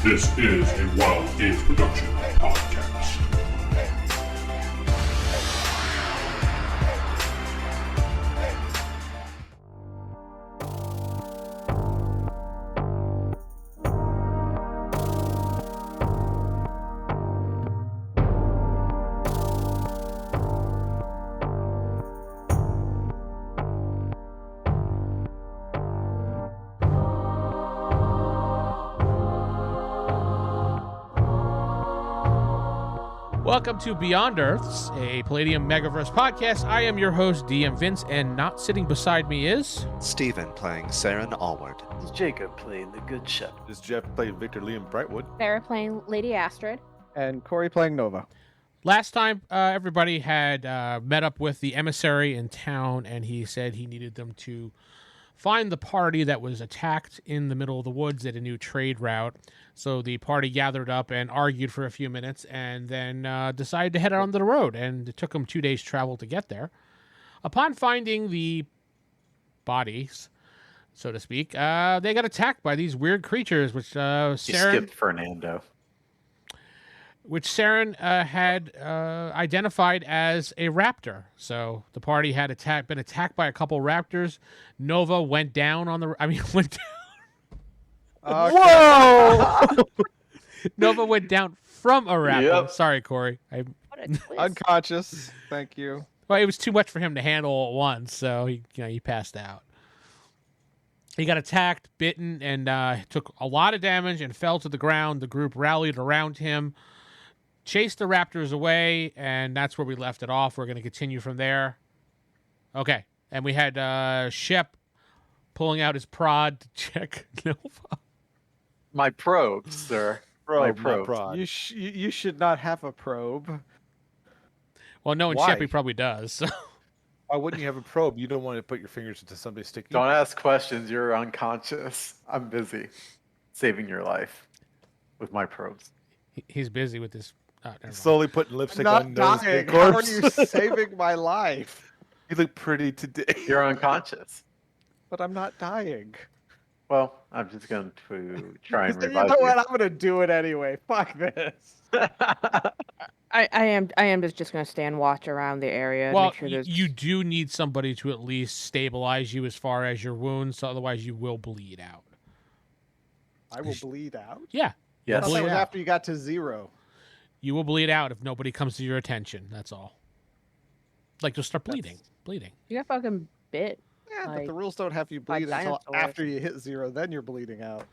This is a Wild Games Production podcast. Welcome to Beyond Earths, a Palladium Megaverse podcast. I am your host, DM Vince, and not sitting beside me is... Steven playing Seran Allward. This is Jacob playing the good Shep. This is Geoff playing Victor Liam Brightwood. Sarah playing Lady Astrid. And Corey playing Nova. Last time, everybody had met up with the emissary in town, and he said he needed them to find the party that was attacked in the middle of the woods at a new trade route. So the party gathered up and argued for a few minutes and then decided to head out onto the road. And it took them 2 days' travel to get there. Upon finding the bodies, so to speak, they got attacked by these weird creatures, which You skipped Fernando. Which Seran had identified as a raptor. So the party had been attacked by a couple raptors. Nova went down on the... went down. Whoa! Nova went down from a raptor. Yep. Sorry, Corey. What a twist. Unconscious. Thank you. Well, it was too much for him to handle at once, so he passed out. He got attacked, bitten, and took a lot of damage and fell to the ground. The group rallied around him, chased the raptors away, and that's where we left it off. We're going to continue from there. Okay, and we had Shep pulling out his prod to check Nova. My probe, sir. My probe. Prod. You should not have a probe. Well, knowing Why? Shep, he probably does. So. Why wouldn't you have a probe? You don't want to put your fingers into something sticky. Don't ask questions. You're unconscious. I'm busy saving your life with my probes. He's busy with this. Never mind. Slowly putting lipstick Not on nose dying. and How are corpse. you saving my life? You look pretty today. You're unconscious. But I'm not dying. Well, I'm just going to try and You revive know you. what? I'm gonna do it anyway. Fuck this. I am just going to stand watch around the area. Well, make sure there's... you do need somebody to at least stabilize you as far as your wounds, so otherwise you will bleed out. I will bleed out. Yeah, I Yes. thought that Bleed was out. after you got to 0. you will bleed out if nobody comes to your attention. That's all. Like, you'll start bleeding. Bleeding. You got fucking bit. Yeah, but Like- the rules don't have you like bleed until dinosaurs. after you hit 0. Then you're bleeding out.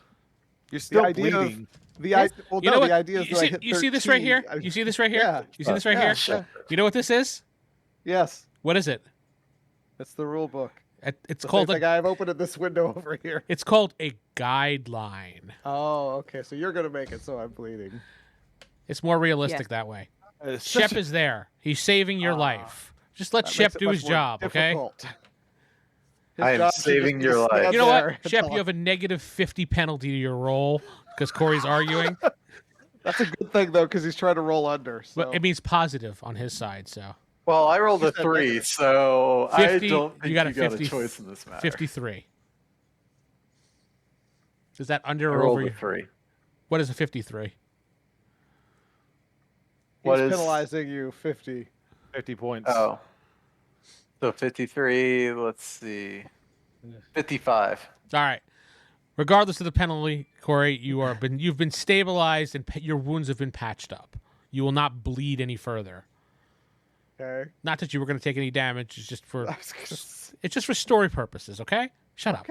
You're still idea of- bleeding. Yes. Well, You no, know what? the idea is You that I see, hit you see this right 13, here? I- You see this right here? Yeah. You see this right Yeah, here? sure. You know what this is? Yes, What is it? it's the rule book. It's The called same a, thing I've opened at this window over here. it's called a guideline. Oh, okay. So you're gonna make it so I'm bleeding. It's more realistic that way. It's Shep such a- is there. He's saving your life. Just let That Shep makes it do much his more job, okay? difficult. His I am job should saving just your be life. stand You know there what, and Shep? talk. You have a negative 50 penalty to your roll because Corey's arguing. That's a good thing though, because he's trying to roll under. So. But it means positive on his side, so. Well, I rolled a You said 3, negative. so 50, I don't think you you got got, a 50 a choice in this matter. 53. Is that under I or rolled over? a 3. What is a 53? he's what is- penalizing you 50. 50 points. Oh. So 53, let's see. 55. All right. Regardless of the penalty, Corey, you've been stabilized and your wounds have been patched up. You will not bleed any further. Okay. Not that you were going to take any damage. It's just for I was gonna say- it's just for story purposes. Okay. Shut up.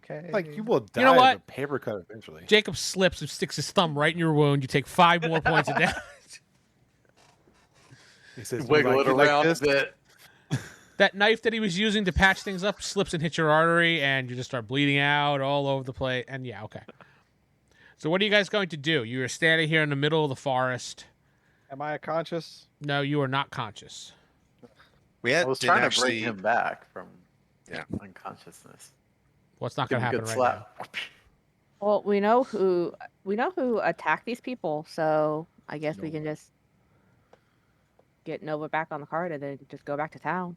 Okay. Like, you will die know what? of a paper cut eventually. Jacob slips and sticks his thumb right in your wound. You take 5 more points of damage. He says, Wiggle "You it like around this?" a bit. That knife that he was using to patch things up slips and hits your artery, and you just start bleeding out all over the place. And yeah, okay. So what are you guys going to do? You are standing here in the middle of the forest. Am I conscious? No, you are not conscious. We I had, was didn't trying to actually. bring him back from Yeah. unconsciousness. What's not Give going to him a happen good right now? slap. Well, we know who attacked these people, so I guess we can just get Nova back on the cart and then just go back to town.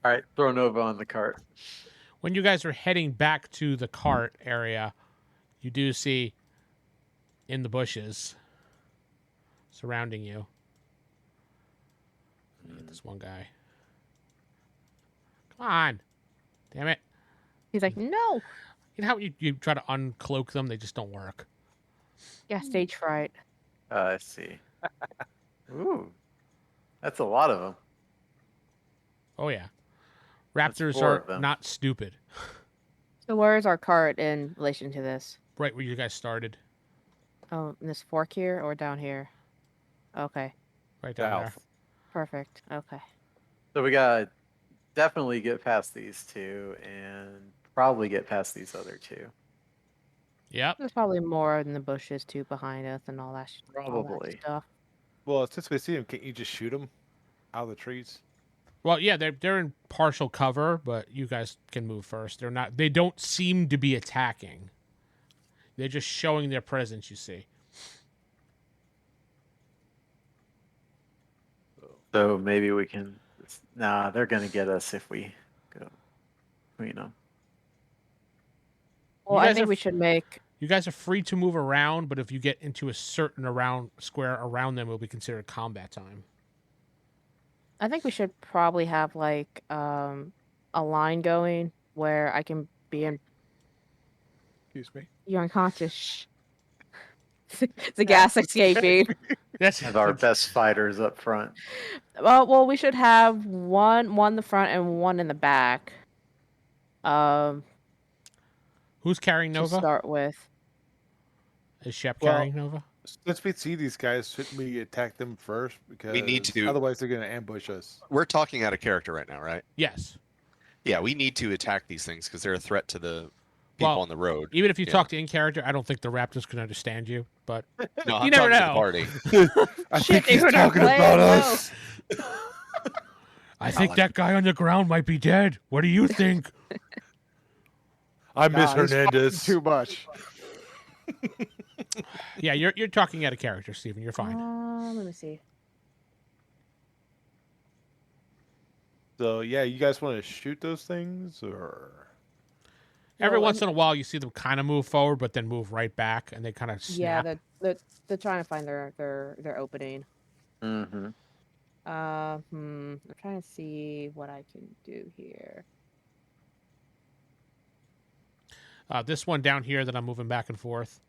All right, throw Nova on the cart. When you guys are heading back to the cart area, You do see in the bushes surrounding you. Let me get this one guy. Come on. Damn it. He's like, no. You know how you try to uncloak them? They just don't work. Yeah, stage fright. I see. Ooh, that's a lot of them. Oh, yeah. That's Raptors 4 are of them. not stupid. So where is our cart in relation to this? Right where you guys started. Oh, in this fork here or down here? Okay, Right down there. South. perfect. Okay. So we gotta definitely get past these 2 and probably get past these other 2. Yep. There's probably more in the bushes too behind us and all that, all that Probably. stuff. Well, since we see him, can't you just shoot him out of the trees? Well, yeah, they're in partial cover, but you guys can move first. They don't seem to be attacking. They're just showing their presence, you see. So maybe we can. Nah, they're gonna get us if we go between them. Well, guys I think are we should make. You guys are free to move around, but if you get into a certain square around them, it will be considered combat time. I think we should probably have like a line going where I can be in. Excuse me. You're unconscious. Shh. The gas escaping. That's Have our best fighters up front. Well, we should have one in the front and one in the back. Who's carrying To Nova? start with. Is Shep Well, carrying Nova? Since we see these guys, shouldn't we attack them first? Because We need to. Otherwise, they're going to ambush us. We're talking out of character right now, right? Yes. Yeah, we need to attack these things because they're a threat to the people Well, on the road. Even if you Yeah. talk to in character, I don't think the Raptors can understand you. But No, I'm you never talking to the know. party. I Shit, think they he's were not talking playing, about no. us. I think that guy on the ground might be dead. What do you think? I miss Nah, he's fighting Hernandez. too much. Yeah, you're talking out of character, Steven. You're fine. Let me see. So yeah, you guys want to shoot those things, or Every Well, once in a while, you see them kind of move forward, but then move right back, and they kind of Yeah, snap. they're trying to find their opening. Mm-hmm. I'm trying to see what I can do here. This one down here that I'm moving back and forth.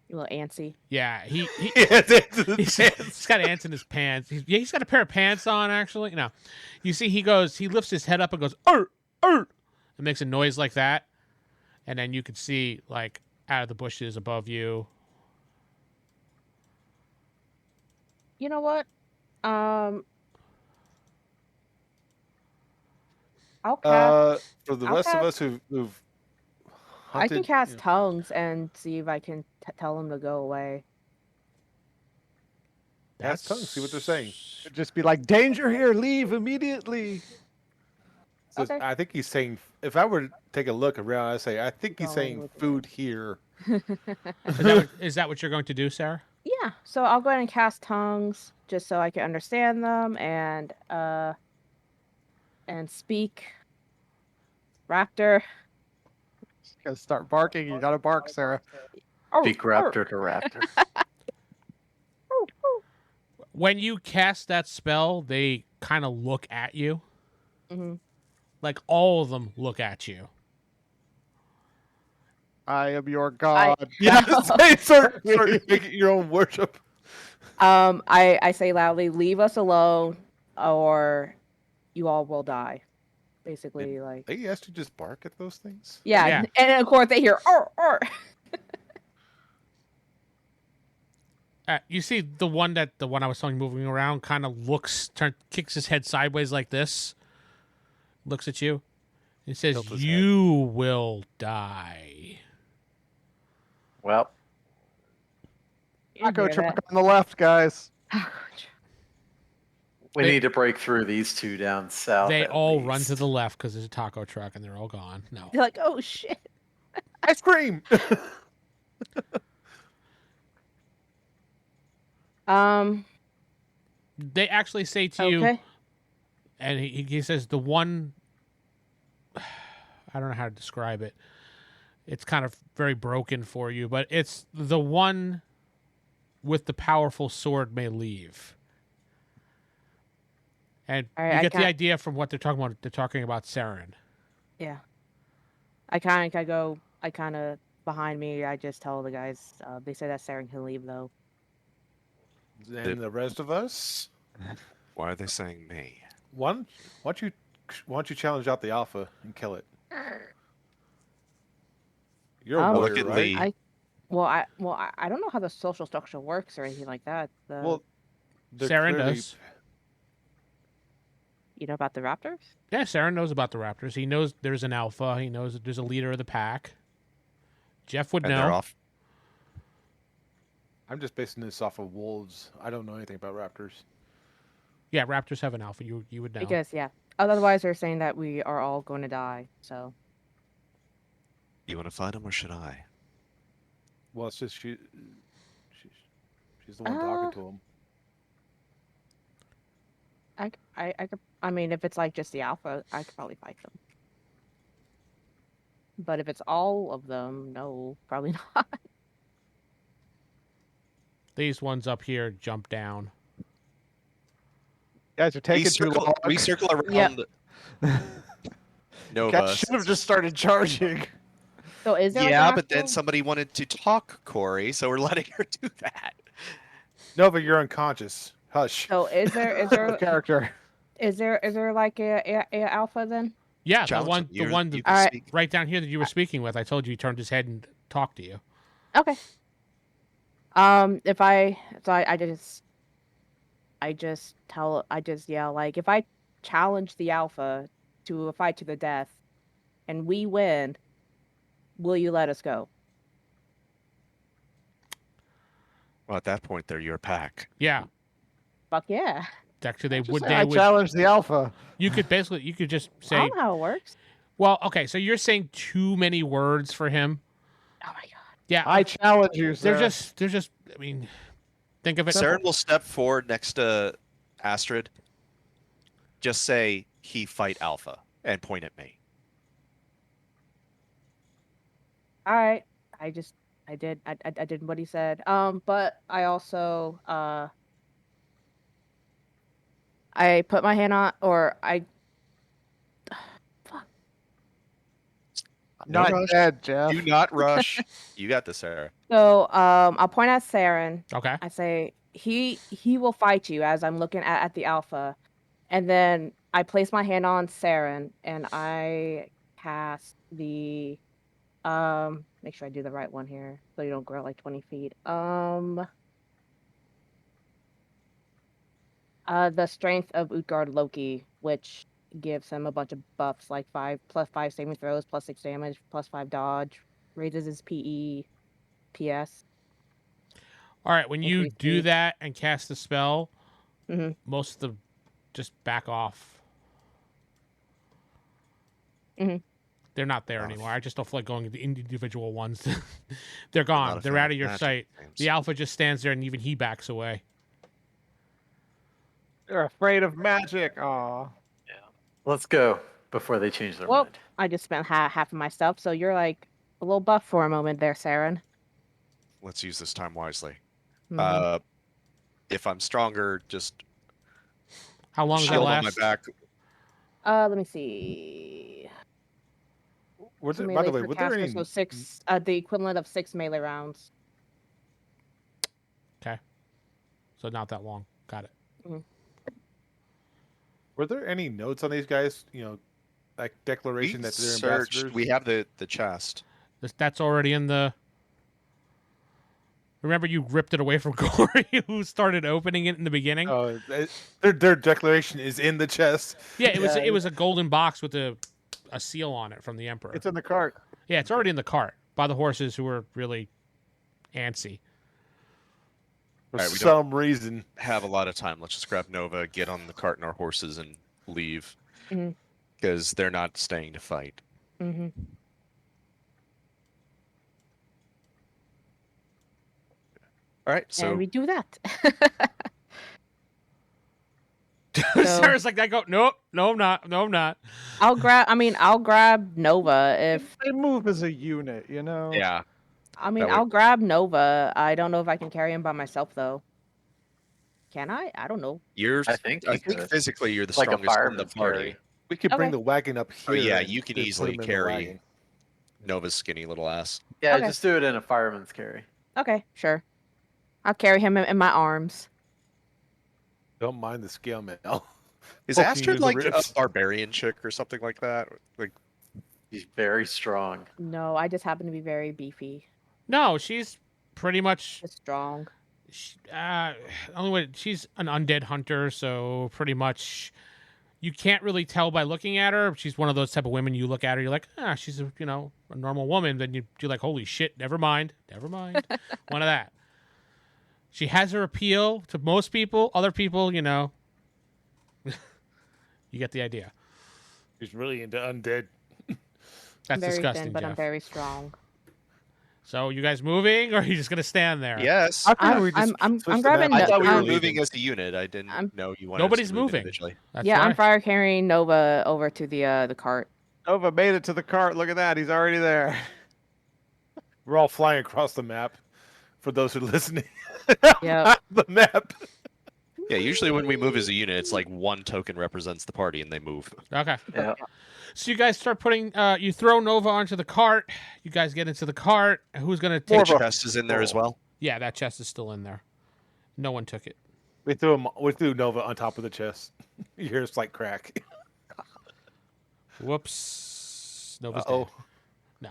You little antsy. Yeah, he he's he's got ants in his pants. He's got a pair of pants on, actually. No, you see, he lifts his head up and goes, "Er, er," and makes a noise like that, and then you could see like out of the bushes above you. You know what? I'll cast. for the I'll rest of cast- us who've I hunted, can cast you know, tongues and see if I can tell them to go away. cast tongues, see what they're saying. It'd just be like, danger here, leave immediately. So Okay. I think he's saying, if I were to take a look around, I'd say, I think he's Go saying with it. food here. Is that what you're going to do, Sarah? Yeah, so I'll go ahead and cast tongues just so I can understand them and speak. Raptor. You gotta start barking. You gotta bark, Sarah. Speak raptor to raptor. When you cast that spell, they kind of look at you. Mm-hmm. Like all of them look at you. I am your god. Yeah, start making your own worship. I say loudly, leave us alone, or you all will die. Basically, like They asked you to just bark at those things? yeah, Yeah. and of course they hear or. You see the one I was telling you moving around kind of kicks his head sideways like this, looks at you, and says, Tilt his "You will die." Well, Taco Hear truck that? on the left, guys. we They- need to break through these 2 down south. They at all run least. to the left because there's a taco truck, and they're all gone. No, They're like, oh shit. Ice cream! they actually say to you, Okay. and he says the one. I don't know how to describe it. It's kind of very broken for you, but it's the one with the powerful sword may leave. And All right, you I get the can't- idea from what they're talking about. They're talking about Seran. Yeah. I kind of behind me. I just tell the guys. They said that Saren can leave though. And the rest of us, Why are they saying me? why don't you challenge out the alpha and kill it? You're a Um, warrior, Look at right? Lee. I don't know how the social structure works or anything like that. Well, they're Seran clearly- does. You know about the raptors? Yeah, Seran knows about the Raptors. He knows there's an alpha. He knows that there's a leader of the pack. Jeff would And they're know. off. I'm just basing this off of wolves. I don't know anything about raptors. Yeah, Raptors have an alpha. You would know. Because yeah. Otherwise, they're saying that we are all going to die. So You want to fight him or should I? Well, it's just she's the one talking to him. I could. I mean, if it's like just the alpha, I could probably fight them. But if it's all of them, no, probably not. These ones up here jump down. Guys are taking too long. We circle around Yeah. Nova. Guys should have just started charging. So is there? Yeah, like an but then actual- somebody wanted to talk, Corey, so we're letting her do that. Nova, you're unconscious. Hush. So is there Character. is there like a alpha then? Yeah, the Challenge one, him. the You- one you that- can Alright. speak. right down here that you were speaking with. I told you he turned his head and talked to you. Okay. If I just yell like if I challenge the alpha to a fight to the death, and we win, will you let us go? Well, at that point, they're your pack. Yeah, Fuck yeah! actually, they Just would. say They I would. challenge the alpha. You could basically, you could just I say, don't know how it works. well, okay, so you're saying too many words for him. Oh my god! Yeah, I challenge you, they're sir. just. I mean, think of it. Saren will step forward next to Astrid. Just say, he fight Alpha, and point at me. All right, I did what he said. But I also I put my hand on, or I Not rush. dead, Jeff. Do not rush. You got this, Sarah. so I'll point at Saren. Okay. I say he will fight you as I'm looking at the alpha, and then I place my hand on Saren and I cast the make sure I do the right one here so you don't grow like 20 feet. The strength of Utgard Loki, which gives him a bunch of buffs like 5+5 saving throws, +6 damage, +5 dodge, raises his PE, PS. All right. When you Increase do speed. that and cast the spell, Mhm. most of them just back off. Mhm. They're not there Off. anymore. I just don't feel like going into individual ones. They're Not gone. a They're fan out of your magic sight. games. The alpha just stands there, and even he backs away. You're afraid of magic. Aw. Let's go before they change their Well, mind. I just spent half of my stuff, so you're like a little buff for a moment there, Saren. Let's use this time wisely. Mhm. If I'm stronger, just How long does that shield on my last? back. Let me see. Were there, by Melee the way, for were there caster, any so 6, the equivalent of 6 melee rounds. So not that long. Got it. were there any notes on these guys? You know, like We declaration that they're searched. ambassadors. We have the chest. That's already in the. Remember, you ripped it away from Corey, who started opening it in the beginning. Oh, their declaration is in the chest. Yeah, it was Yeah. it was a golden box with a seal on it from the Emperor. It's in the cart. Yeah, it's already in the cart by the horses who were really antsy. For Alright, we some reason. Have a lot of time. Let's just grab Nova, get on the cart and our horses, and leave. Mhm. Because they're not staying to fight. Mm-hmm. All right. So And we do that. Sarah's like, I go, nope, no, I'm not. No, I'm not. I'll grab Nova if. They move as a unit, you know. Yeah. I'll grab Nova. I don't know if I can carry him by myself though. Can I? I don't know. I think physically you're the like a strongest in the fireman's party. carry. We could bring Okay. the wagon up Oh here. yeah, and you can just easily put him in the carry wagon. Nova's skinny little ass. Yeah, Okay. just do it in a fireman's carry. Okay, sure. I'll carry him in my arms. Don't mind the scale mail. Is Poking Astrid you in the like a ribs. barbarian chick or something like that? Like, He's very strong. No, I just happen to be very beefy. No, she's pretty much. Just strong. Only way she's an undead hunter, so pretty much you can't really tell by looking at her. She's one of those type of women. You look at her, you're like, she's a normal woman. Then you're like, holy shit, never mind. One of that. She has her appeal to most people. Other people, you get the idea. He's really into undead. That's very disgusting, thin, but Geoff. I'm very strong. So you guys moving, or are you just gonna stand there? yes. I'm switched the grabbing. map. I thought we were I'm- moving as a unit. I didn't I'm- know you wanted. Nobody's us to move moving. individually. That's Yeah, why. I'm fire carrying Nova over to the cart. Nova made it to the cart. Look at that. He's already there. We're all flying across the map. For those who are listening, Yep. the map. Yeah, usually when we move as a unit, it's like one token represents the party and they move. Okay. Yeah. So you guys start putting. You throw Nova onto the cart. You guys get into the cart. Who's gonna The take? chest is in there as well. Yeah, that chest is still in there. No one took it. We threw Nova on top of the chest. You hear a slight crack. Whoops. Nova's Oh, dead. No.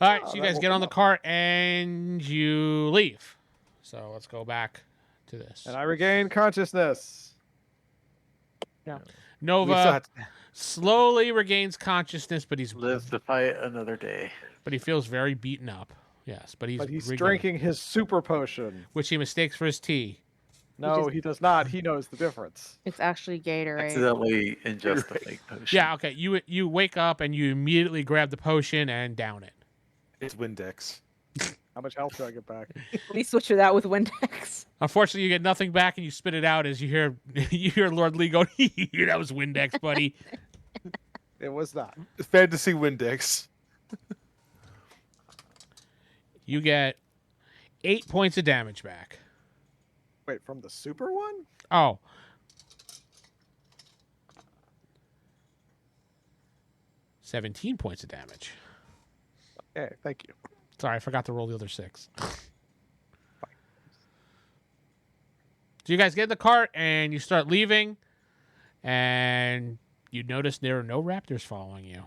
All right, so you that guys woke get on him the up. cart and you leave. So let's go back to this. And I regain consciousness. we still Nova have to, slowly regains consciousness, but Live to fight another day. he feels very beaten up. Yes, but he's But he's regained, drinking his super potion. which he mistakes for his tea. No, he does not. He knows the difference. It's actually Gatorade. Accidentally ingest the fake potion. Yeah, okay. You wake up and you immediately grab the potion and down it. it's Windex. How much health do I get back? We switch it out with Windex. Unfortunately, you get nothing back, and you spit it out as you hear Lord Lee go, "That was Windex, buddy." It was not. It's fantasy Windex. You get 8 points of damage back. Wait, from the super one? Oh. 17 points of damage. Okay, thank you. Sorry, I forgot to roll the other 6. So you guys get in the cart and you start leaving, and you notice there are no raptors following you.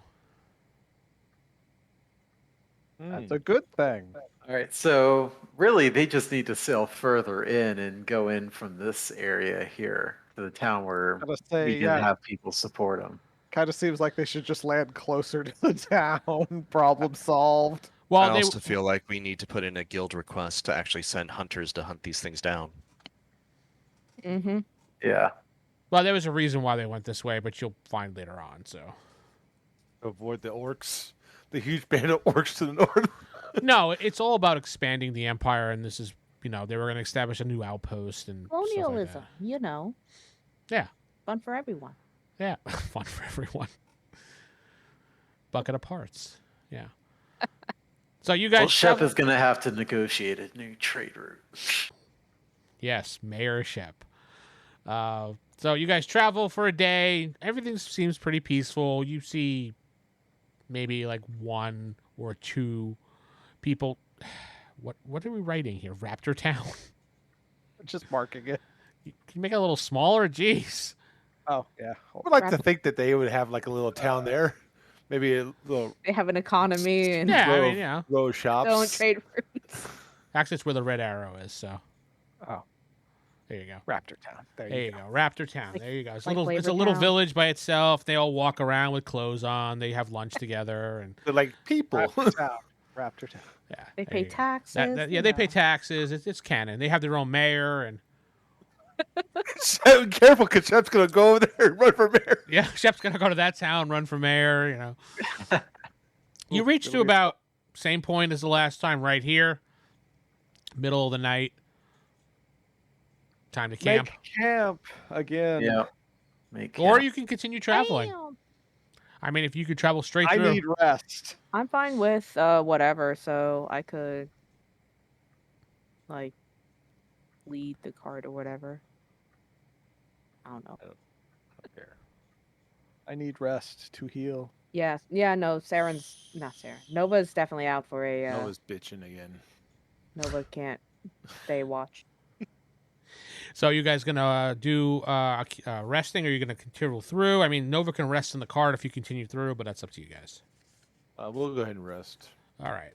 That's a good thing. All right, so really they just need to sail further in and go in from this area here to the town where Gotta say, we can yeah, have people support them. kind of seems like they should just land closer to the town. Problem solved. Well, I they also feel like we need to put in a guild request to actually send hunters to hunt these things down. Mm-hmm. Yeah. well, there was a reason why they went this way, but you'll find later on. So Avoid the orcs. The huge band of orcs to the north. no, it's all about expanding the empire, and this is they were going to establish a new outpost and stuff like Colonialism, that. Yeah. Fun for everyone. Yeah, fun for everyone. Bucket of parts. Yeah. So you guys. Well, Shep travel- is going to have to negotiate a new trade route. Yes, Mayor Shep. So you guys travel for a day. Everything seems pretty peaceful. You see maybe like 1 or 2 people. What are we writing here? Raptor Town. Just marking it. Can you make it a little smaller? Jeez. Oh, yeah. I would like to think that they would have like a little town there. Maybe a little They have an economy and Yeah, I row, mean, yeah. row of shops. don't trade fruits. Actually, it's where the red arrow is. So Oh, there you go. Raptor Town. There There you you go. go. Raptor Town. Like- There you go. It's, like it's a Flavor little Town. village by itself. They all walk around with clothes on. They have lunch together, and They're like people. Raptor Town. Raptor Town. yeah, They there pay you go. taxes. Yeah, they pay taxes. It's canon. They have their own mayor, and So careful, because Shep's gonna go over there and run for mayor. yeah, Shep's gonna go to that town, run for mayor. You reach to about same point as the last time, right here, middle of the night. time to camp. Make camp again. Yeah. Make Or camp. you can continue traveling. Damn. I mean, if you could travel straight I through. need rest. I'm fine with whatever, so I could like lead the cart or whatever. I don't know. Okay. I need rest to heal. Yeah, no, Seran's not Seran. Nova's definitely out for a Noah's bitching again. Nova can't stay watch. So you guys gonna do resting, or are you gonna continue through? I mean, Nova can rest in the cart if you continue through, but that's up to you guys. We'll go ahead and rest. All right.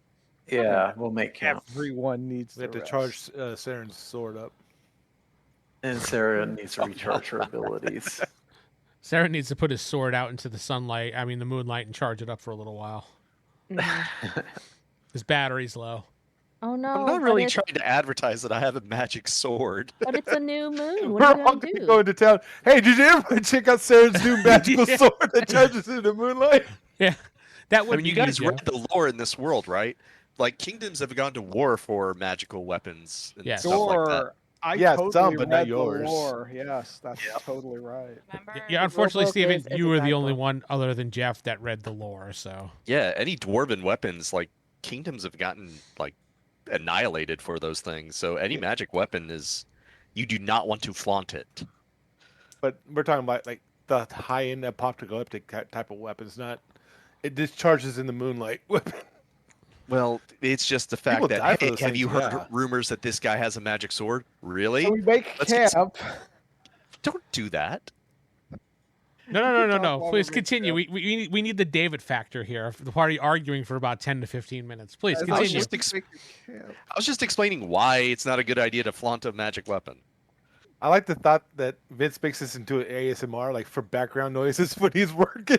Yeah, we'll make camp. Everyone needs We have to rest. charge Seren's sword up. And Sarah needs to recharge her abilities. Seran needs to put his sword out into the the moonlight, and charge it up for a little while. Mhm. His battery's low. Oh no! I'm not but really it's- trying to advertise that I have a magic sword. But it's a new moon. What We're are you all gonna gonna do? go into town. Hey, did you ever check out Seren's new magical Yeah. sword that charges in the moonlight? Yeah, that would I mean, be you guys good, read the lore in this world, right? Like, kingdoms have gone to war for magical weapons and Yes. stuff like that. Sure. I Yeah, totally some, but not read the yours. lore. Yes, that's totally right. Remember, Yeah, the unfortunately, rulebook Steven, is you a were the only guidebook. one other than Geoff that read the lore, so. Yeah, any dwarven weapons, like, kingdoms have gotten, like, annihilated for those things. So any magic weapon is, you do not want to flaunt it. But we're talking about like the high-end apocalyptic type of weapons, not it discharges in the moonlight weapon. Well, it's just the People fact die that, for hey, those have things, you heard yeah. rumors that this guy has a magic sword? Really? So we make Let's get some- camp. Don't do that. No. Talk while Please we make continue. camp. We need the David factor here. The party arguing for about 10 to 15 minutes. Please As I was continue. just long as we make camp. I was just explaining why it's not a good idea to flaunt a magic weapon. I like the thought that Vince makes this into an ASMR, like for background noises when he's working.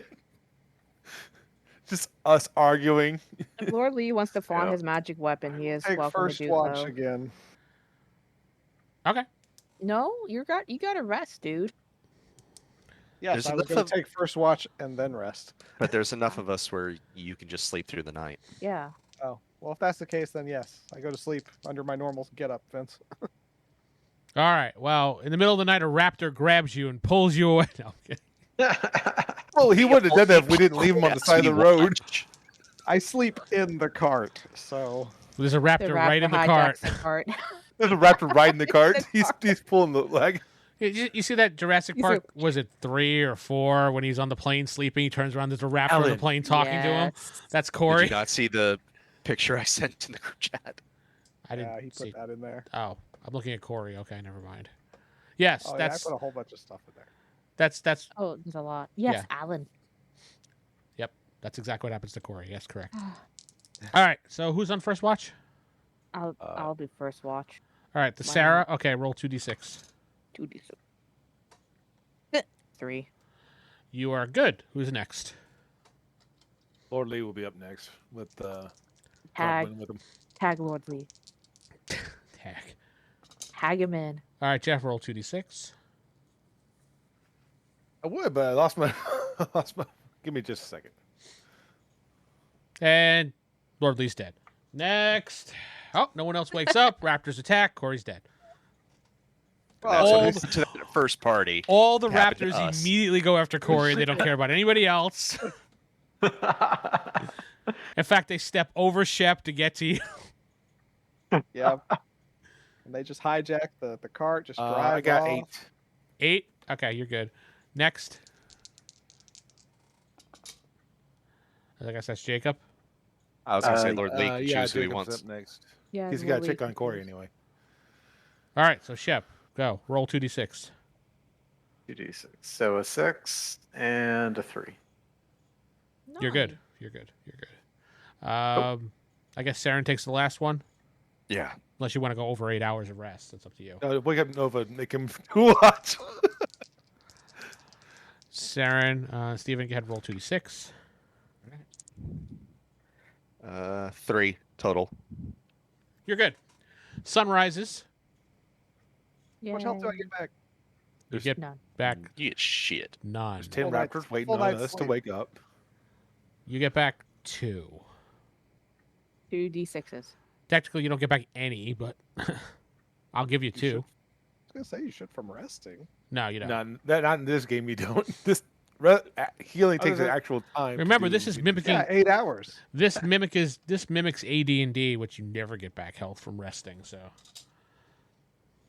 Just us arguing. If Lord Lee wants to flaunt Yeah. his magic weapon, he is Take welcome first to do watch so. again. Okay. No, you gotta rest, dude. Yes, There's I was enough going of- to take first watch and then rest. But there's enough of us where you can just sleep through the night. Yeah. Oh, well, if that's the case, then yes, I go to sleep under my normal get-up, Vince. All right. Well, in the middle of the night, a raptor grabs you and pulls you away. No, I'm kidding. Well, he wouldn't have done that if we didn't leave him on the Yes, side of the we road. watch. I sleep in the cart, so There's a The raptor right in the cart. hijacks the cart. There's a raptor riding the cart. The He's pulling the leg. You see that Jurassic You Park? Was it 3 or 4 when he's on the plane sleeping? He turns around. There's a raptor on the Alan. plane talking to him. Yes. That's Did Corey. you not see the picture I sent in the group chat? I didn't yeah, he see. put that in there. Oh, I'm looking at Corey. Okay, never mind. Yes, Oh, that's yeah, I put a whole bunch of stuff in there. that's Oh, there's a lot. Yes, Alan. that's exactly what happens to Corey. Yes, correct. All right. So who's on first watch? I'll do first watch. All right, the Why Sarah. Okay, roll 2d6. 2d6. 3. You are good. Who's next? Lord Lee will be up next with Tag. Goblin with him. Tag Lord Lee. Tag. Tag him in. All right, Geoff. Roll 2d6. I would, but I lost my. Give me just a second. And Lord Lee's dead. Next. Oh, no one else wakes up. Raptors attack. Corey's dead. That's All what the- to that first party. All the Happened to Raptors us. immediately go after Corey. They don't care about anybody else. In fact, they step over Shep to get to you. Yeah. And they just hijack the cart, just drive I got off. 8. 8? Okay, you're good. Next. I guess that's Jacob. I was going to say Lord Lee Yeah, can choose who he Jacob's wants. up next. Yeah. He's Lord got to Lee check can on Corey choose. anyway. All right, so Shep, go. Roll 2d6. 2d6. So a 6 and a 3. You're good. You're good. You're good. I guess Seran takes the last one. Yeah. Unless you want to go over 8 hours of rest. That's up to you. Wake up Nova, make him cool hot. Seran, Steven, go ahead, roll 2d6. 3 total. You're good. Sun rises. How much health do I get back? You get None. back You get shit. none. There's 10 Full night- raptors waiting full on night's us to sleep. wake up. You get back 2. 2d6s. Technically, you don't get back any, but I'll give you 2. I was gonna say you should from resting. No, you don't. Not in this game. You don't. Healing takes an actual time. Remember, this is mimicking. Yeah, 8 hours. This mimics AD&D, which you never get back health from resting. So.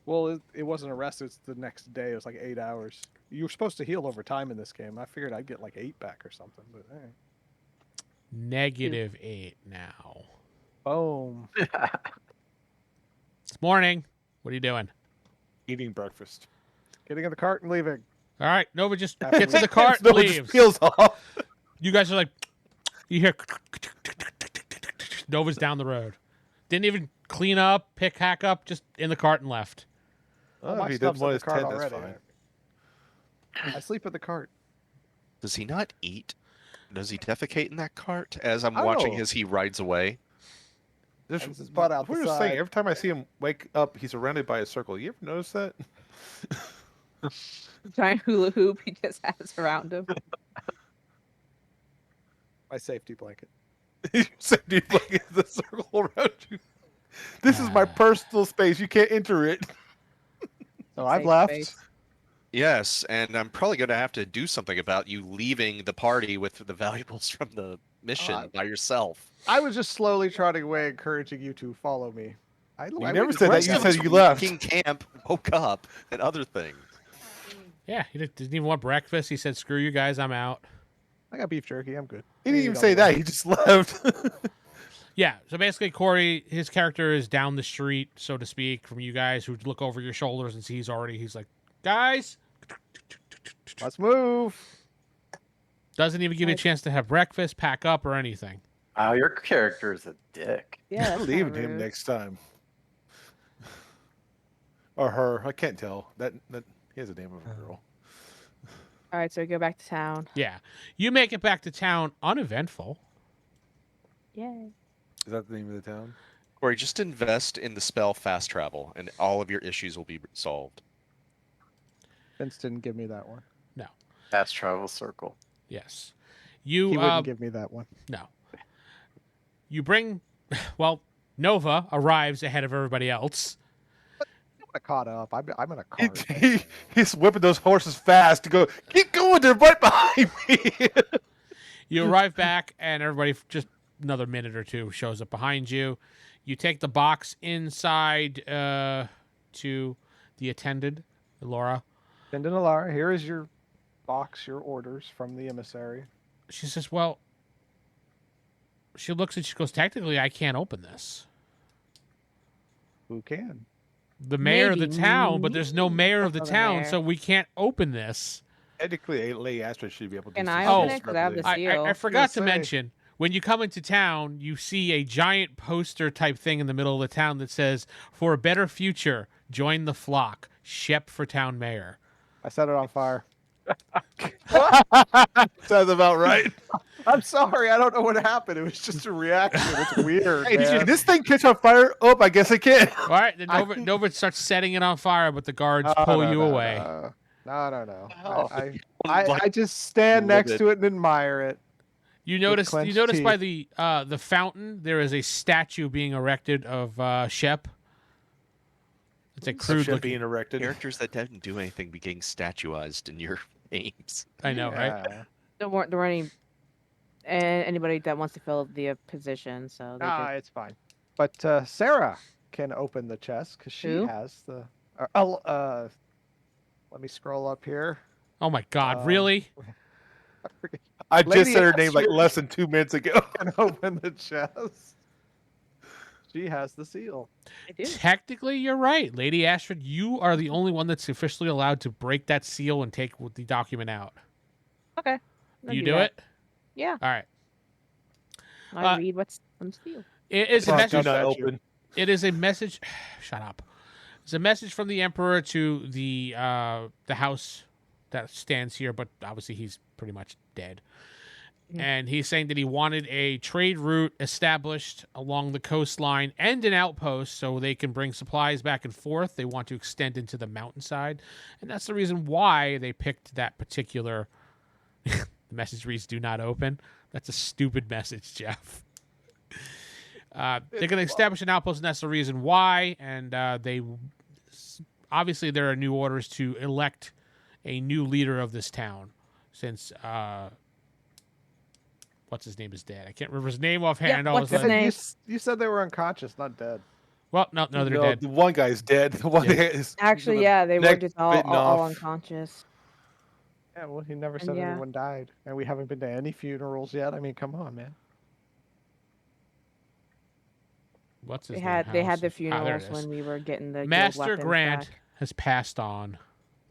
Well, it wasn't a rest. It's the next day. It was like 8 hours. You were supposed to heal over time in this game. I figured I'd get like 8 back or something. But hey. -8 now. Boom. It's morning. What are you doing? Eating breakfast. Getting in the cart and leaving. All right, Nova just gets in the cart and Nova leaves. just peels off. You guys are like, you hear Nova's down the road. Didn't even clean up, hack up, just in the cart and left. Oh, if my he stuff's doesn't want in the his cart tent, that's already. fine. I sleep in the cart. Does he not eat? Does he defecate in that cart as I'm Oh. watching as he rides away? This Hangs his butt out we're the just saying, side. every time I see him wake up, he's surrounded by a circle. You ever notice that? Giant hula hoop he just has around him. My safety blanket. Safety blanket is the circle around you. This is my personal space. You can't enter it. So I've Safe left. space. Yes, and I'm probably going to have to do something about you leaving the party with the valuables from the mission by yourself. I was just slowly trotting away, encouraging you to follow me. You never said that. You said you left. King Camp woke up and other things. Yeah, he didn't even want breakfast. He said, "Screw you guys, I'm out." I got beef jerky. I'm good. He didn't even say that. He just left. Yeah, so basically, Corey, his character is down the street, so to speak, from you guys who look over your shoulders and see he's like, guys, Let's move. doesn't even give you a chance to have breakfast, pack up, or anything. Wow, your character is a dick. Yeah, that's I'm kinda leaving him rude. next time. Or her. I can't tell. That he has a name of a girl. All right, so we go back to town. Yeah, you make it back to town uneventful. Yay. Is that the name of the town? Corey, just invest in the spell fast travel, and all of your issues will be solved. Vince didn't give me that one. Fast travel circle. Yes, He you wouldn't give me that one. no. You bring, well, Nova arrives ahead of everybody else. I caught up. I'm in a cart. He's whipping those horses fast to go. Keep going. They're right behind me. You arrive back, and everybody, just another minute or two, shows up behind you. You take the box inside to the attendant, Laura. Brendan Alara, here is your box, your orders from the emissary. She says, well, she looks and she goes, technically, I can't open this. Who can? The mayor of the Maybe town, but there's no mayor of the Oh, the town, mayor. so we can't open this. Technically, Lady Astrid should be able to. Can do I open it? something 'Cause I have the separately. seal. I forgot to say. mention, when you come into town, you see a giant poster type thing in the middle of the town that says, for a better future, join the flock, Shep for town mayor. I set it on fire. Sounds about right. I'm sorry. I don't know what happened. It was just a reaction. It's weird. Hey, did man. this thing catch on fire? Oh, I guess it can. All right, then Nova starts setting it on fire, but the guards No, pull no, you no, away. No. Oh, I just stand next to it and admire it. You notice clenched by the fountain there is a statue being erected of Shep. It's a crude Ship looking. being erected. Characters that didn't do anything being statuized in your names. I know, right? Yeah. There weren't anybody that wants to fill the position, so they Nah, could- it's fine. But Sarah can open the chest because she Who? has the. Let me scroll up here. Oh my God, Um, really? I Lady just said her name like Astrid. less than 2 minutes ago. Can open the chest. She has the seal. I do. Technically, you're right, Lady Astrid. You are the only one that's officially allowed to break that seal and take the document out. Okay. I'll You do that. it? Yeah. All right. I read what's on the seal. It is a Cross do message. not open. It is a message. Shut up. It's a message from the Emperor to the house that stands here, but obviously he's pretty much dead. Mhm. And he's saying that he wanted a trade route established along the coastline and an outpost so they can bring supplies back and forth. They want to extend into the mountainside. And that's the reason why they picked that particular. The message reads, "Do not open." That's a stupid message, Geoff. They're going to establish an outpost, and that's the reason why. And obviously there are new orders to elect a new leader of this town, since what's his name is dead. I can't remember his name offhand. Yeah, all of a what's his sudden- name? You said they were unconscious, not dead. Well, no, they're No, dead. the one guy's dead. The one Yeah. guy is Actually, yeah, they were neck just all bitten off. unconscious. Yeah, well, he never And said yeah. anyone died, and we haven't been to any funerals yet. I mean, come on, man. What's his They name? had the House? there it funerals is. when we were getting the guild Master weapons Grant back. has passed on.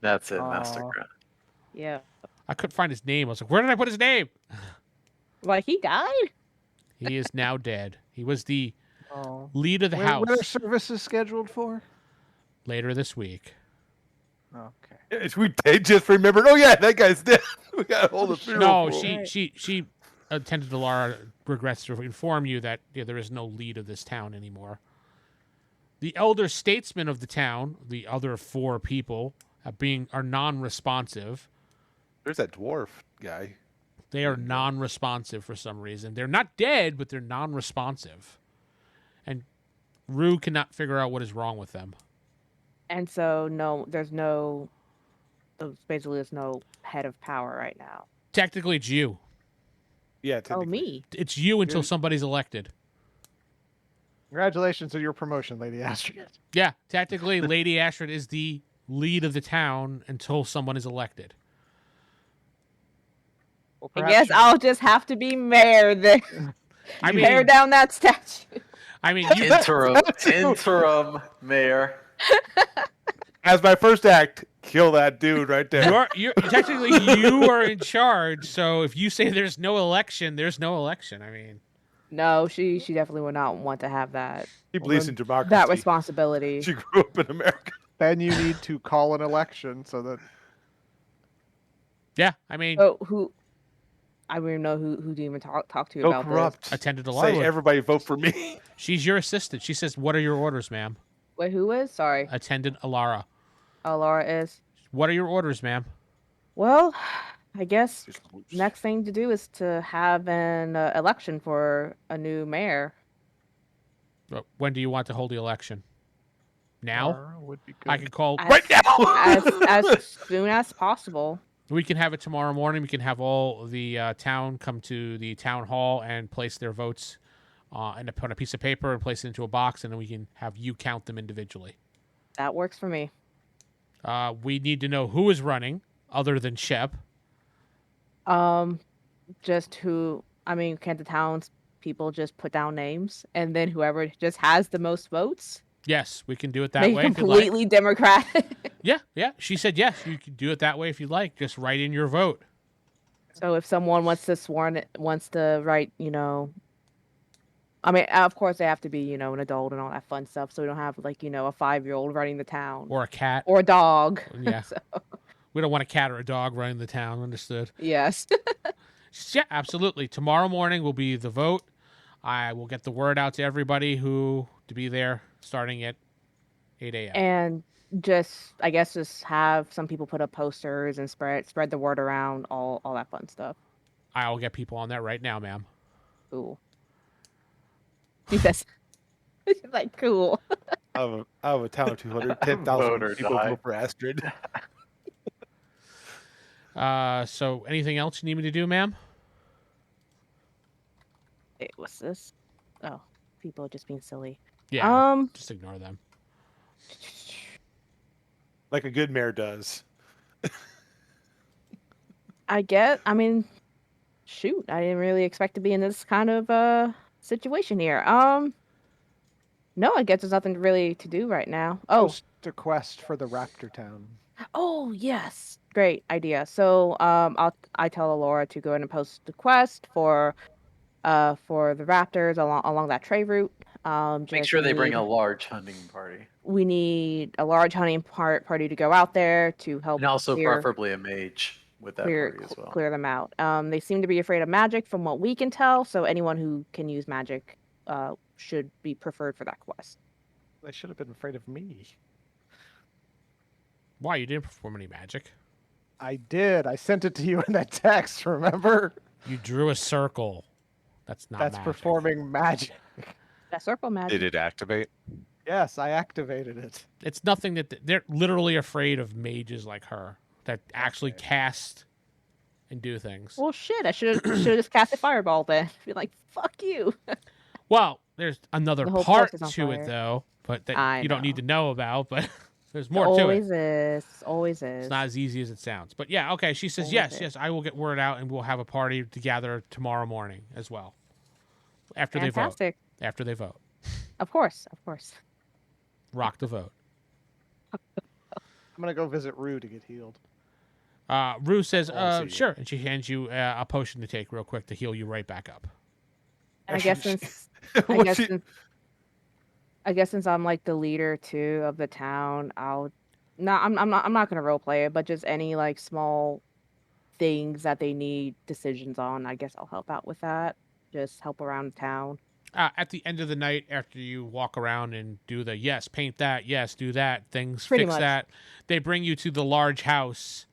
That's it, Master Aw. Grant. Yeah, I couldn't find his name. I was like, where did I put his name? like he died. He is now dead. He was the Oh. lead of the When house are services scheduled for? later this week. Okay. Yes, they just remembered. Oh yeah, that guy's dead. We got to hold a funeral. No, for him. she attended to Laura. Regrets to inform you that there is no lead of this town anymore. The elder statesmen of the town, the other 4 people, are non-responsive. There's that dwarf guy. They are non-responsive for some reason. They're not dead, but they're non-responsive. And Rue cannot figure out what is wrong with them. And so there's no head of power right now. Technically, it's you. Yeah, Oh, technically. me. It's you until Good. somebody's elected. Congratulations on your promotion, Lady Astrid. Yeah, technically, Lady Astrid is the lead of the town until someone is elected. Well, I perhaps guess you- I'll just have to be mayor then. I Tear mean, down that statue. Interim mayor. As my first act, kill that dude right there. you're technically you are in charge. So if you say there's no election, there's no election. I mean, No, she definitely would not want to have that He believes in democracy. that responsibility. She grew up in America. Then you need to call an election so that yeah, I mean, So who? I don't even know who do you even talk to Go about corrupt. attended to Say Laura. everybody vote for me. She's your assistant. She says, "What are your orders, ma'am?" this. Wait, who is? Sorry. Attendant Alara. Oh, Laura is. What are your orders, ma'am? Well, I guess next thing to do is to have an election for a new mayor. When do you want to hold the election? Now? would be good. I can call As- right now. as soon as possible. We can have it tomorrow morning. We can have all the town come to the town hall and place their votes and put a piece of paper and place it into a box, and then we can have you count them individually. That works for me. We need to know who is running, other than Shep. Just who? I mean, can't the town's people just put down names, and then whoever just has the most votes? Yes, we can do it that Make way. it If you like. completely democratic. Yeah. She said yes. You can do it that way if you like. Just write in your vote. So if someone wants to write, I mean, of course they have to be, an adult and all that fun stuff. So we don't have a 5-year-old running the town Or a cat. or a dog. Yeah. So, We don't want a cat or a dog running the town. Understood? yes. Yeah, absolutely. Tomorrow morning will be the vote. I will get the word out to everybody to be there starting at 8 a.m. And I guess just have some people put up posters and spread the word around, all that fun stuff. I will get people on that right now, ma'am. Cool. Yes. Like, cool. I have a town of 210,000 Voter people die. vote for Astrid. So anything else you need me to do, ma'am? Wait, what's this? Oh, people are just being silly. Yeah. Just ignore them. Like a good mayor does. I mean, shoot, I didn't really expect to be in this kind of situation here. No, I guess there's nothing really to do right now. Post a quest for the Raptor Town. Oh yes, great idea. So I tell Laura to go ahead and post the quest for the raptors along that trade route. Make sure they bring a large hunting party. We need a large hunting party to go out there to help And also clear, preferably a mage with that clear, party as well. clear them out. They seem to be afraid of magic from what we can tell, so anyone who can use magic should be preferred for that quest. They should have been afraid of me. Why? You didn't perform any magic. I did. I sent it to you in that text, remember? You drew a circle. That's not That's magic. performing magic. That circle magic. Did it activate? Yes, I activated it. It's nothing that they're literally afraid of mages like her that actually cast and do things. Well, shit, I should have just cast a fireball then. Be like, fuck you. Well, there's another The whole part place is on to it fire. though, but that I you don't need know. to know about. But there's more to Always it. is. Always is. It's not as easy as it sounds. But yeah, okay. She says Always yes, is. yes. I will get word out, and we'll have a party together tomorrow morning as well. After Fantastic. they vote. After they vote, Of course. Of course. rock the vote. I'm gonna go visit Rue to get healed. Rue says, Oh, see. sure, and she hands you a potion to take real quick to heal you right back up. And I guess since I guess since I'm like the leader too of the town, I'm not gonna role play it, but just any like small things that they need decisions on, I guess I'll help out with that. Just help around town. At the end of the night, after you walk around and do the yes, paint that, yes, do that, things, Pretty fix much. that, they bring you to the large house,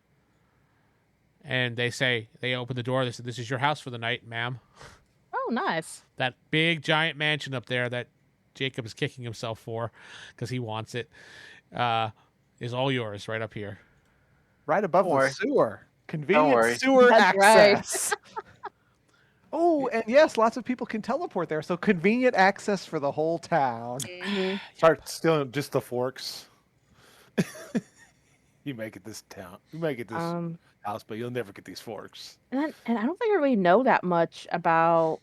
and they open the door. They say, "This is your house for the night, ma'am." Oh, nice. That big giant mansion up there that Jacob is kicking himself for because he wants it is all yours right up here. Right above Don't the worry. sewer. Convenient worry. sewer That's right. access. Oh, and yes, lots of people can teleport there, so convenient access for the whole town. Mhm. Start stealing just the forks. You make it this town. You make it this house, but you'll never get these forks. And I don't think I really know that much about.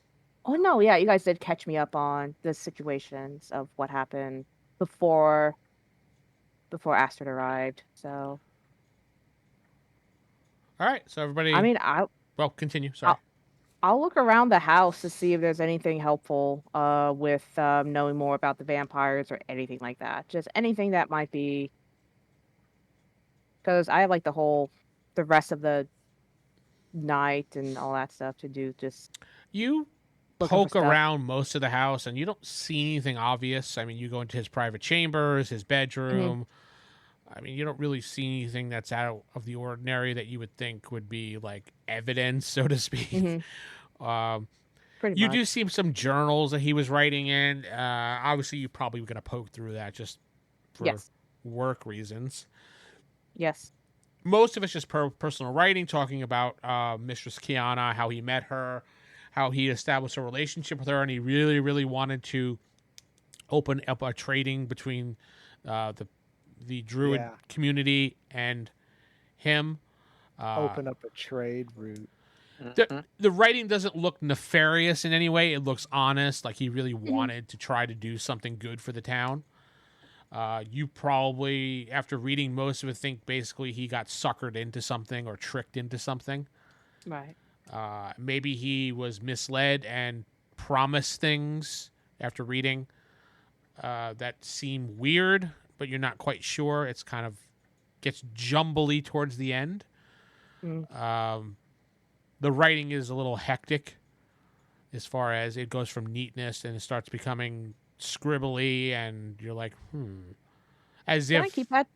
Oh no, yeah, you guys did catch me up on the situations of what happened before Astrid arrived. So All right, so everybody. I mean, well, continue. Sorry. I'll look around the house to see if there's anything helpful with knowing more about the vampires or anything like that. Just anything that might be, because I have like the rest of the night and all that stuff to do. Just You looking for poke stuff. around most of the house, and you don't see anything obvious. I mean, you go into his private chambers, his bedroom. I mean, you don't really see anything that's out of the ordinary that you would think would be like evidence, so to speak. Mhm. Pretty You much. do see some journals that he was writing in. Obviously, you're probably going to poke through that just for Yes. work reasons. Yes. Most of it's just personal writing, talking about Mistress Kiana, how he met her, how he established a relationship with her, and he really, really wanted to open up a trading between the Druid Yeah. community and him. Open up a trade route. The writing doesn't look nefarious in any way. It looks honest, like he really wanted to try to do something good for the town. You probably, after reading most of it, think basically he got suckered into something or tricked into something. Right. Maybe he was misled and promised things after reading that seem weird, but you're not quite sure. It's kind of gets jumbly towards the end. The writing is a little hectic as far as it goes from neatness and it starts becoming scribbly, and you're like, as Can if I keep that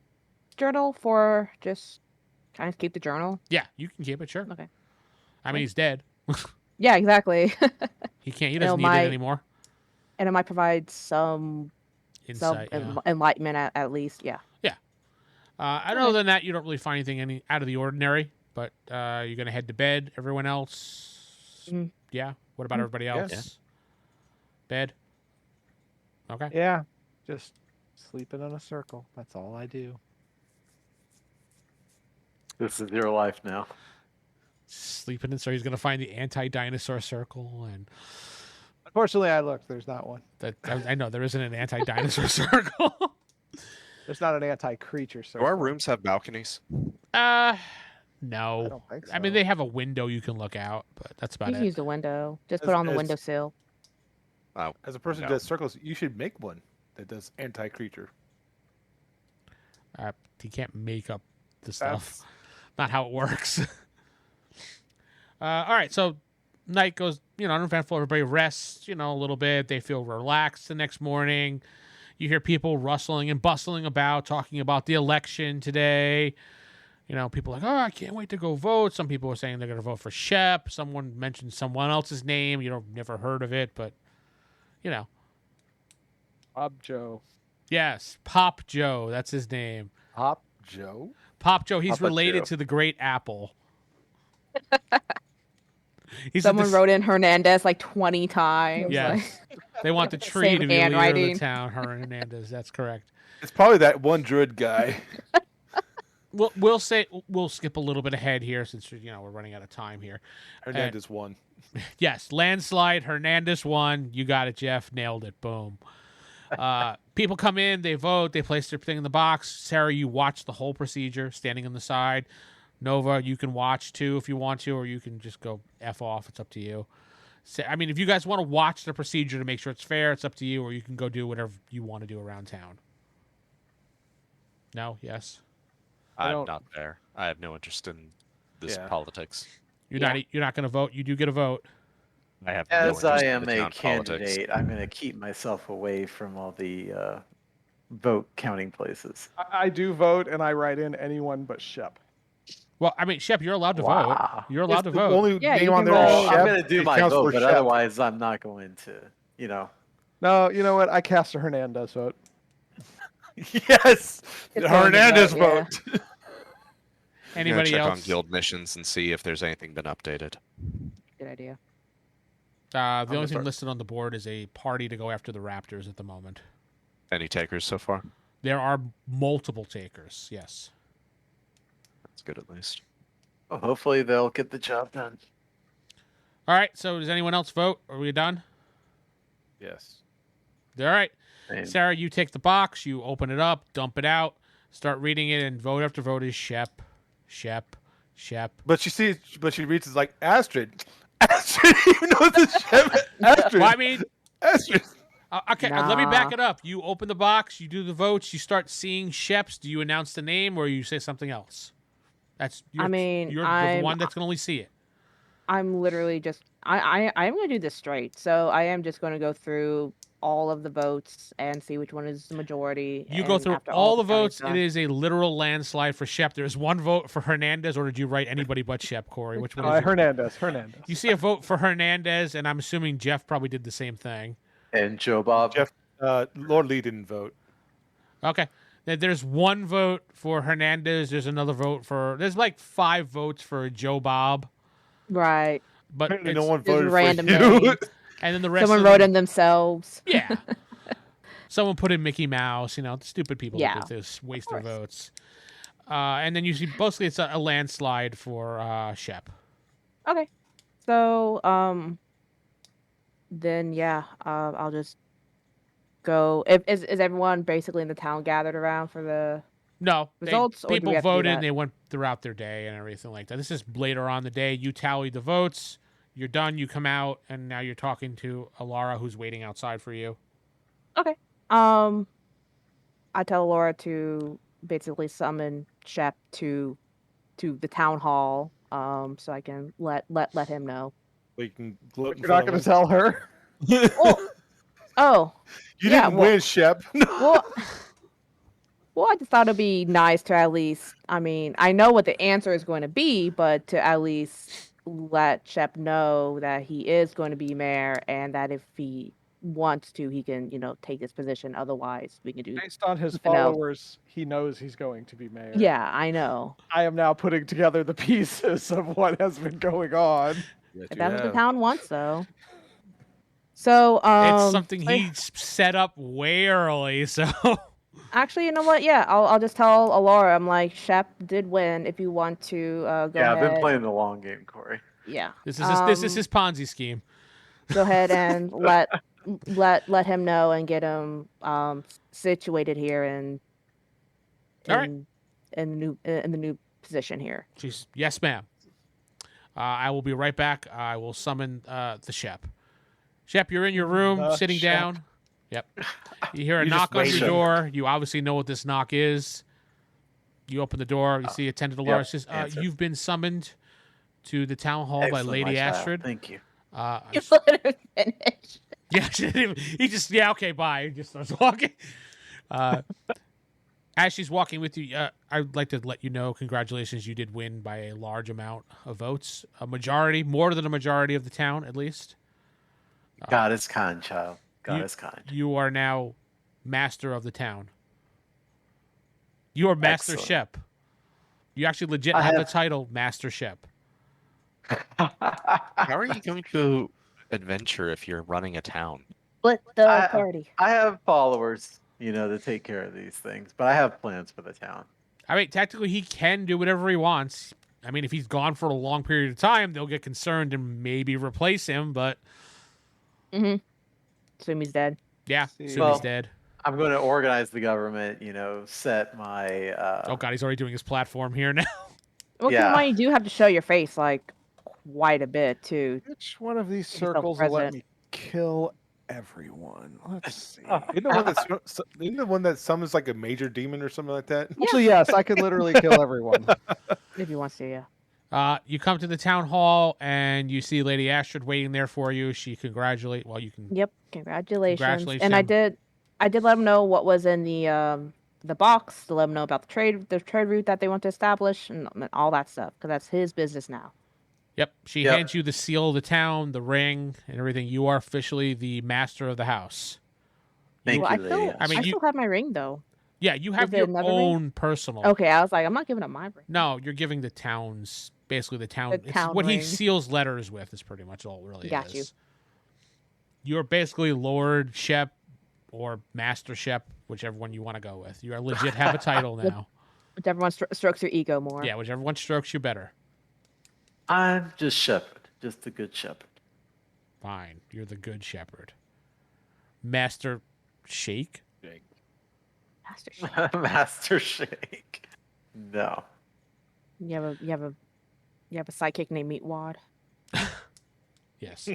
journal for just? Can I keep the journal? yeah, you can keep it, sure. Okay. I mean, he's dead. Yeah, exactly. He can't. He know, doesn't need my- it anymore. And it might provide some Insight. Yeah. enlightenment at least. Yeah. And other than that, you don't really find anything any out of the ordinary. But you're gonna head to bed. Everyone else, Mhm. yeah. What about everybody Yes. else? Bed. Okay. Yeah, just sleeping in a circle. That's all I do. This is your life now. Sleeping in, so he's gonna find the anti-dinosaur circle, and Unfortunately, I looked. There's not one. that I know there isn't an anti-dinosaur circle. There's not an anti-creature Do circle. our rooms have balconies? I No. don't think so. I mean, they have a window you can look out, but that's You about can it. use the window. Just put As- it on the as- windowsill. As a person No. who does circles, you should make one that does anti-creature. He can't make up the stuff. That's- Not how it works. All right, so night goes, uneventful. Everybody rests, a little bit. They feel relaxed the next morning. You hear people rustling and bustling about, talking about the election today. People are like, oh, I can't wait to go vote. Some people are saying they're going to vote for Shep. Someone mentioned someone else's name. Never heard of it, but, Bob Joe. Yes, Pop Joe. That's his name. Hop Joe. Pop Joe. He's Papa related Joe. to the Great Apple. He's Someone wrote in Hernandez like 20 times. Yes. Like, They want the tree Same to be leader of the handwriting. town. Hernandez. That's correct. It's probably that one druid guy. We'll skip a little bit ahead here since we're running out of time here. Hernandez won. Yes, landslide. Hernandez won. You got it, Geoff. Nailed it. Boom. People come in, they vote, they place their thing in the box. Sarah, you watch the whole procedure, standing on the side. Nova, you can watch too if you want to, or you can just go F off. It's up to you. So, I mean, if you guys want to watch the procedure to make sure it's fair, it's up to you, or you can go do whatever you want to do around town. No? Yes? I'm not there. I have no interest in this politics. You're not going to vote? You do get a vote. I have no As interest I in am the a town politics. candidate, I'm going to keep myself away from all the vote counting places. I do vote, and I write in anyone but Shep. Well, I mean, Shep, you're allowed to Wow. vote. You're allowed to The vote. only Yeah, name you on can there vote. is Well, Shep. I'm going to do It my counts vote, for but Shep. otherwise I'm not going to, No, you know what? I cast a Hernandez vote. Yes, It's Hernandez going to vote, vote. I'm gonna Anybody check on else? guild missions and see if there's anything been updated. good idea. The only gonna thing start. listed on the board is a party to go after the Raptors at the moment. Any takers so far? There are multiple takers, yes. That's good at least. Well, hopefully they'll get the job done. All right, so does anyone else vote? Are we done? Yes. All right. And Sarah, you take the box, you open it up, dump it out, start reading it, and vote after vote is Shep. But she reads it's like Astrid. Astrid, you know the Shep. Astrid. Well, I mean, Astrid. okay, let me Nah. back it up. You open the box, you do the votes, you start seeing Sheps. Do you announce the name or you say something else? You're the I'm- one that's going to only see it. I'm literally just I'm going to do this straight. So I am just going to go through all of the votes and see which one is the majority. You go and through after all the counting's votes. done- It is a literal landslide for Shep. There's one vote for Hernandez, or did you write anybody but Shep, Corey? Which one is it? Hernandez. You see a vote for Hernandez, and I'm assuming Geoff probably did the same thing. Joe Bob. Jeff, Lord Lee didn't vote. Okay. Then there's one vote for Hernandez. There's another vote for... There's like 5 votes for Joe Bob. Right. But Apparently it's- no one There's voted random for you. names. and then the rest Someone of wrote them- in themselves. Yeah. Someone put in Mickey Mouse. The stupid people Yeah. that just waste their votes. And then you see, mostly it's a landslide for Shep. Okay. So then yeah, I'll just go. Is everyone basically in the town gathered around for the? No, Results, or do we people have to do voted that? and they went throughout their day and everything like that. This is later on the day. You tally the votes. You're done. You come out, and now you're talking to Alara, who's waiting outside for you. Okay. I tell Laura to basically summon Shep to the town hall, so I can let him know. We can gloat in You're not front going of to tell her. him. Oh, You yeah, didn't well- win, Shep. well, I just thought it'd be nice to at least. I mean, I know what the answer is going to be, but to at least let Shep know that he is going to be mayor, and that if he wants to, he can, take his position. Otherwise, we can do. Based on his I know. followers, he knows he's going to be mayor. Yeah, I know. I am now putting together the pieces of what has been going on. If that's what the town wants, though. So, It's something he set up way early, so... Actually, you know what? Yeah, I'll just tell Alara. I'm like, Shep did win. If you want to go Yeah, I've ahead. been playing the long game, Corey. Yeah. This is his Ponzi scheme. Go ahead and let him know and get him situated here in All right. in the new position here. She's, yes, ma'am. I will be right back. I will summon the Shep. Shep, you're in your room, The sitting Shep. down. Yep. You hear a You knock just on your waited. door. You obviously know what this knock is. You open the door. You see attendant Alara yep, says, answer. "You've been summoned to the town hall by Excellent, Lady my child. Astrid." Thank you. You let him finish. Yeah, she didn't even- he just okay, bye. He just starts walking. As she's walking with you, I'd like to let you know, congratulations, you did win by a large amount of votes, a majority, more than a majority of the town, at least. God is kind, child. God is kind. You are now master of the town. You are Master Excellent. Shep. You actually legit I have the have- title Master Shep. How are you going to adventure if you're running a town? Split the I- party. I have followers, to take care of these things, but I have plans for the town. I mean, technically, he can do whatever he wants. I mean, if he's gone for a long period of time, they'll get concerned and maybe replace him. But Mm-hmm. Assume he's dead. yeah, See. soon Well- he's dead. I'm going to organize the government, set my. Oh god, he's already doing his platform here now. Well, Yeah. why you do have to show your face like quite a bit too. Which one of these Be circles will let self-present. me kill everyone? Let's see. Isn't the one that summons like a major demon or something like that? Actually, yes, I could literally kill everyone. If he wants to, yeah. You come to the town hall and you see Lady Astrid waiting there for you. She congratulate. Well, you can. Yep. Congratulations. And Congratulations. I did let him know what was in the box to let him know about the trade route that they want to establish and all that stuff because that's his business now. Yep. She Yep. hands you the seal of the town, the ring, and everything. You are officially the master of the house. Thank Well, you, I still, Lady I I mean, you- still have my ring though. Yeah, you have Is it your another ring? own personal. Okay, I was like, I'm not giving up my ring. No, you're giving the town's basically the town. The It's town what he ring. seals letters with is pretty much all it really Got is. you. You're basically Lord Shep or Master Shep, whichever one you want to go with. You are legit have a title now. Whichever one strokes your ego more. Yeah, whichever one strokes you better. I'm just shepherd, just a good shepherd. Fine, you're the good shepherd. Master Shake. Master Shep. Master Shake. No. You have a sidekick named Meatwad. Yes.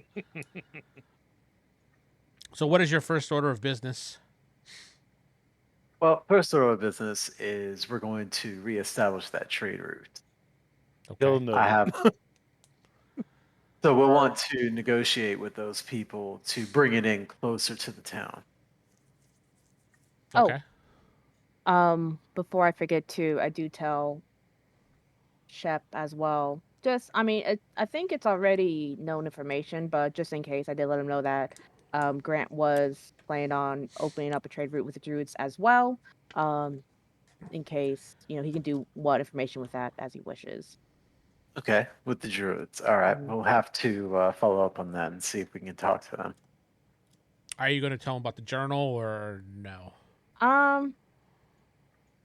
So, what is your first order of business? Well, first order of business is we're going to reestablish that trade route. Kill Okay. no. I have. So we'll want to negotiate with those people to bring it in closer to the town. Oh. Okay. Before I forget to, I do tell Shep as well. I think it's already known information, but just in case, I did let him know that Grant was planning on opening up a trade route with the Druids as well. In case, he can do what information with that as he wishes. Okay, with the druids. All right, we'll have to follow up on that and see if we can talk to them. Are you going to tell him about the journal or no? I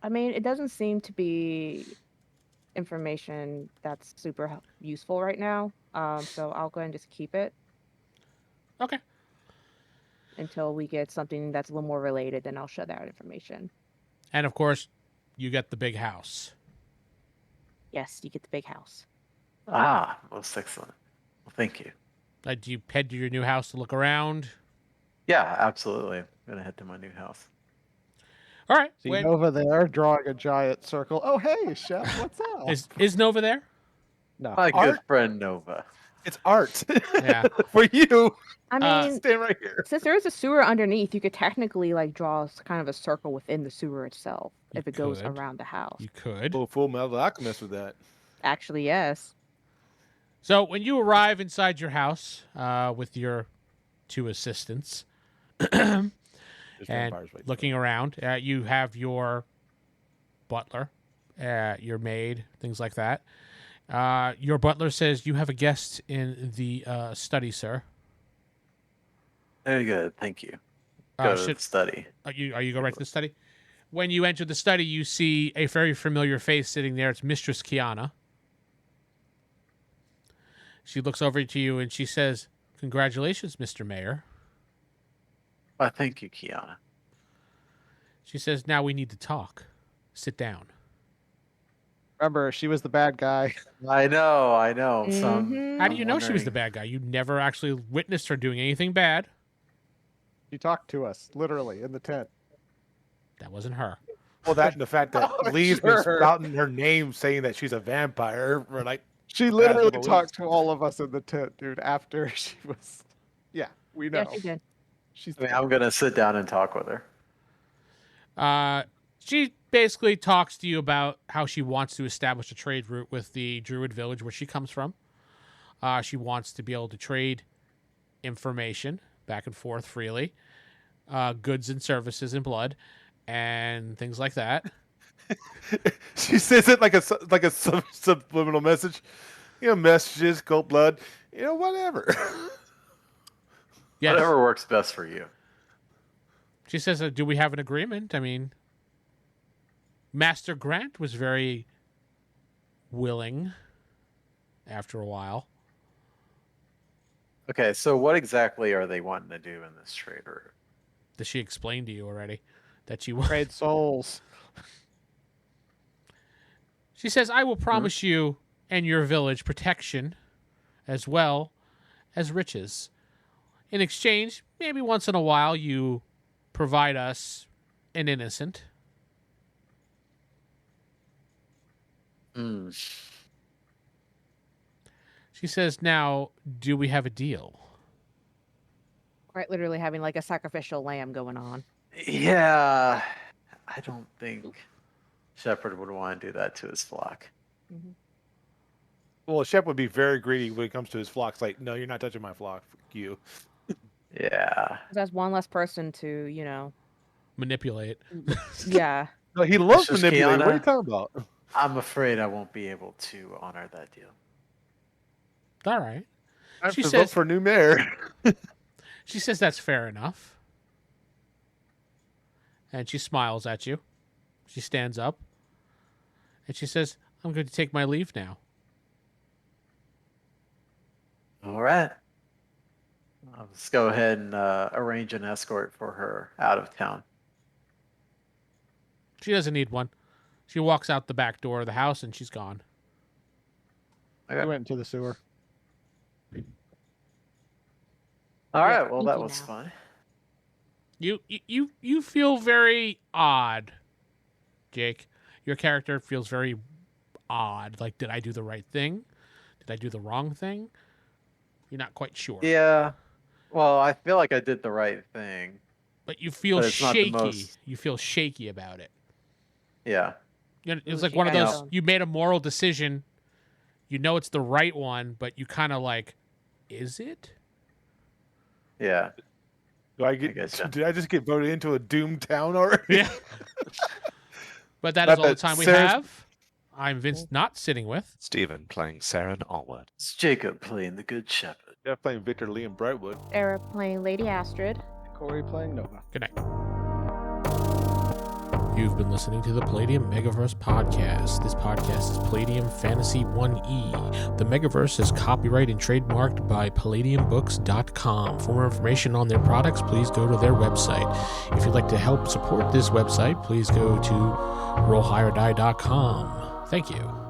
mean, it doesn't seem to be information that's super useful right now. So I'll go ahead and just keep it Okay. until we get something that's a little more related. Then I'll share that information. And of course, you get the big house. Yes, you get the big house. Ah, most excellent. Well, thank you. Do you head to your new house to look around? Yeah, absolutely. I'm going to head to my new house. All right. See When- Nova there drawing a giant circle. Oh, hey, Chef, what's up? is Nova there? No, My good art. friend Nova. It's art. Yeah. For you. I mean, Stand right here. since there is a sewer underneath, you could technically draw kind of a circle within the sewer itself You if it goes could. around the house. You could. Oh, Full Metal Alchemist with that. Actually, yes. So when you arrive inside your house with your two assistants There's and vampires right looking around, you have your butler, your maid, things like that. Your butler says you have a guest in the study, sir. Very good. Thank you. Go to Should, the study. are you going right to the study? When you enter the study, you see a very familiar face sitting there. It's Mistress Kiana. She looks over to you and she says, "Congratulations, Mr. Mayor." Why, thank you, Kiana. She says, "Now we need to talk. Sit down." Remember, she was the bad guy. I know. Mhm. How do you know she was the wondering- bad guy? You never actually witnessed her doing anything bad. She talked to us, literally, in the tent. That wasn't her. Well, that and the fact that Oh, Lee's been sure. spouting her name saying that she's a vampire. We're like, She literally but we- talked to all of us in the tent, dude, after she was... Yeah, we know. Yeah, she did. She's I mean, I'm going to sit down and talk with her. She basically talks to you about how she wants to establish a trade route with the Druid village where she comes from. She wants to be able to trade information back and forth freely. goods and services and blood and things like that. She says it like a subliminal message. Messages, gold blood, whatever. Yes. Whatever works best for you. She says, do we have an agreement? I mean, Master Grant was very willing after a while. Okay, so what exactly are they wanting to do in this trade route? Does she explain to you already that she Trade souls. She says, I will promise you and your village protection as well as riches. In exchange, maybe once in a while you provide us an innocent. She says, now, do we have a deal? Right, literally having like a sacrificial lamb going on. Yeah, I don't think Shepherd would want to do that to his flock. Mm-hmm. Well, Shep would be very greedy when it comes to his flocks. Like, no, you're not touching my flock. Fuck you. Yeah. That's one less person to, Manipulate. Yeah. No, he loves Mrs. manipulating. What are you Kiana? talking about? I'm afraid I won't be able to honor that deal. All right. I have She to says- vote for a new mayor. She says that's fair enough. And she smiles at you. She stands up. And she says, I'm going to take my leave now. All right. Let's go ahead and arrange an escort for her out of town. She doesn't need one. She walks out the back door of the house and she's gone. I went into the sewer. All Yeah, right. Well, thank that you was now. fun. You feel very odd, Jake. Your character feels very odd. Like, did I do the right thing? Did I do the wrong thing? You're not quite sure. Yeah. Well, I feel like I did the right thing. But you feel But it's not the shaky. most- You feel shaky about it. Yeah. It's Ooh, like she one of got those, it. you made a moral decision. You know it's the right one, but you kind of like, is it? Yeah. Do I guess so. Did I just get voted into a doomed town already? Yeah. But that Not is all the that time we Sarah's- have. I'm Vince, not sitting with. Steven playing Seran Allwood. It's Jacob playing the Good Shepherd. Yeah, playing Victor Liam Brightwood. Sarah playing Lady Astrid. Corey playing Nova. Good night. You've been listening to the Palladium Megaverse podcast. This podcast is Palladium Fantasy 1E. The Megaverse is copyright and trademarked by PalladiumBooks.com. For more information on their products, please go to their website. If you'd like to help support this website, please go to RollHigherDie.com. Thank you.